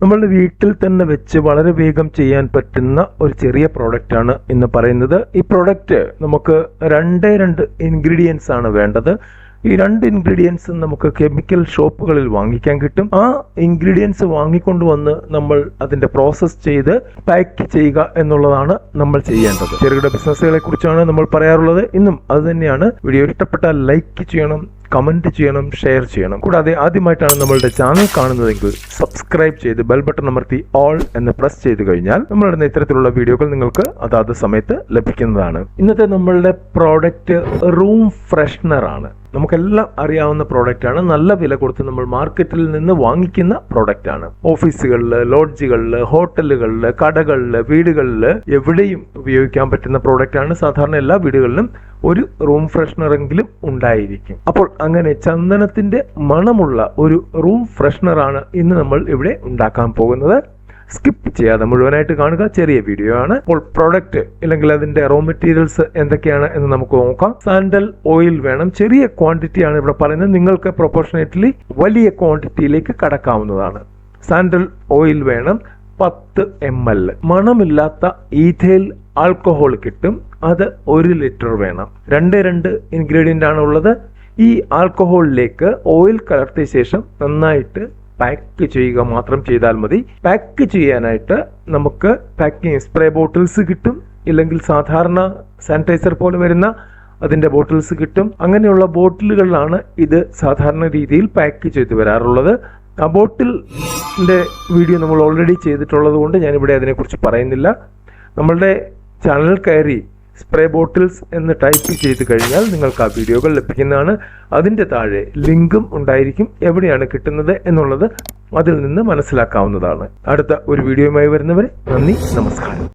നമ്മളുടെ വീട്ടിൽ തന്നെ വെച്ച് വളരെ വേഗം ചെയ്യാൻ പറ്റുന്ന ഒരു ചെറിയ പ്രോഡക്റ്റ് ആണ് ഇന്ന് പറയുന്നത്. ഈ പ്രോഡക്റ്റ് നമുക്ക് രണ്ട് ഇൻഗ്രീഡിയൻസ് ആണ് വേണ്ടത്. ഈ 2 ഇൻഗ്രീഡിയൻസ് നമുക്ക് കെമിക്കൽ ഷോപ്പുകളിൽ വാങ്ങിക്കാൻ കിട്ടും. ആ ഇൻഗ്രീഡിയൻസ് വാങ്ങിക്കൊണ്ടുവന്ന് നമ്മൾ അതിന്റെ പ്രോസസ് ചെയ്ത് പാക്ക് ചെയ്യുക എന്നുള്ളതാണ് നമ്മൾ ചെയ്യേണ്ടത്. ചെറുകിട ബിസിനസ്സുകളെ കുറിച്ചാണ് നമ്മൾ പറയാറുള്ളത്. ഇന്നും അത് തന്നെയാണ്. വീഡിയോ ഇഷ്ടപ്പെട്ടാൽ ലൈക്ക് ചെയ്യണം, കമന്റ് ചെയ്യണം, ഷെയർ ചെയ്യണം. കൂടാതെ ആദ്യമായിട്ടാണ് നമ്മളുടെ ചാനൽ കാണുന്നതെങ്കിൽ സബ്സ്ക്രൈബ് ചെയ്ത് ബെൽ ബട്ടൺ അമർത്തി ഓൾ എന്ന് പ്രസ് ചെയ്ത് കഴിഞ്ഞാൽ നമ്മളുടെ ഇത്തരത്തിലുള്ള വീഡിയോകൾ നിങ്ങൾക്ക് അതാത് സമയത്ത് ലഭിക്കുന്നതാണ്. ഇന്നത്തെ നമ്മളുടെ പ്രോഡക്റ്റ് റൂം ഫ്രഷ്നർ ആണ്. നമുക്കെല്ലാം അറിയാവുന്ന പ്രോഡക്റ്റ് ആണ്. നല്ല വില കൊടുത്ത് നമ്മൾ മാർക്കറ്റിൽ നിന്ന് വാങ്ങിക്കുന്ന പ്രോഡക്റ്റ് ആണ്. ഓഫീസുകളിൽ, ലോഡ്ജുകളിൽ, ഹോട്ടലുകളിൽ, കടകളിൽ, വീടുകളിൽ എവിടെയും ഉപയോഗിക്കാൻ പറ്റുന്ന പ്രോഡക്റ്റ് ആണ്. സാധാരണ എല്ലാ വീടുകളിലും ഒരു റൂം ഫ്രഷ്നർ എങ്കിലും ഉണ്ടായിരിക്കും. അപ്പോൾ അങ്ങനെ ചന്ദനത്തിന്റെ മണമുള്ള ഒരു റൂം ഫ്രഷ്നർ ആണ് ഇന്ന് നമ്മൾ ഇവിടെ ഉണ്ടാക്കാൻ പോകുന്നത്. സ്കിപ്പ് ചെയ്യാതെ മുഴുവനായിട്ട് കാണുക. ചെറിയ വീഡിയോ ആണ്. അപ്പോൾ പ്രോഡക്റ്റ് അല്ലെങ്കിൽ അതിന്റെ റോ മെറ്റീരിയൽസ് എന്തൊക്കെയാണ് എന്ന് നമുക്ക് നോക്കാം. സാൻഡൽ ഓയിൽ വേണം. ചെറിയ ക്വാണ്ടിറ്റി ആണ് ഇവിടെ പറയുന്നത്. നിങ്ങൾക്ക് പ്രൊപ്പോർഷനേറ്റ്ലി വലിയ ക്വാണ്ടിറ്റിയിലേക്ക് കടക്കാവുന്നതാണ്. സാൻഡൽ ഓയിൽ വേണം 10 ml. മണമില്ലാത്ത ഈഥൈൽ ആൽക്കഹോൾ കിട്ടും. അത് 1 ലിറ്റർ വേണം. 2 ഇൻഗ്രീഡിയന്റ് ആണ് ഉള്ളത്. ഈ ആൽക്കഹോളിലേക്ക് ഓയിൽ കലർത്തിയ ശേഷം നന്നായിട്ട് പാക്ക് ചെയ്യുക മാത്രം ചെയ്താൽ മതി. പാക്ക് ചെയ്യാനായിട്ട് നമുക്ക് പാക്കിംഗ് സ്പ്രേ ബോട്ടിൽസ് കിട്ടും. ഇല്ലെങ്കിൽ സാധാരണ സാനിറ്റൈസർ പോലെ വരുന്ന അതിന്റെ ബോട്ടിൽസ് കിട്ടും. അങ്ങനെയുള്ള ബോട്ടിലുകളിലാണ് ഇത് സാധാരണ രീതിയിൽ പാക്ക് ചെയ്ത് വരാറുള്ളത്. ആ ബോട്ടിലിന്റെ വീഡിയോ നമ്മൾ ഓൾറെഡി ചെയ്തിട്ടുള്ളത് കൊണ്ട് ഞാനിവിടെ അതിനെക്കുറിച്ച് പറയുന്നില്ല. നമ്മളുടെ ചാനൽ കയറി സ്പ്രേ ബോട്ടിൽസ് എന്ന് ടൈപ്പ് ചെയ്ത് കഴിഞ്ഞാൽ നിങ്ങൾക്ക് ആ വീഡിയോകൾ ലഭിക്കുന്നതാണ്. അതിന്റെ താഴെ ലിങ്കും ഉണ്ടായിരിക്കും. എവിടെയാണ് കിട്ടുന്നത് എന്നുള്ളത് അതിൽ നിന്ന് മനസ്സിലാക്കാവുന്നതാണ്. അടുത്ത ഒരു വീഡിയോയുമായി വരുന്നവരെ നന്ദി, നമസ്കാരം.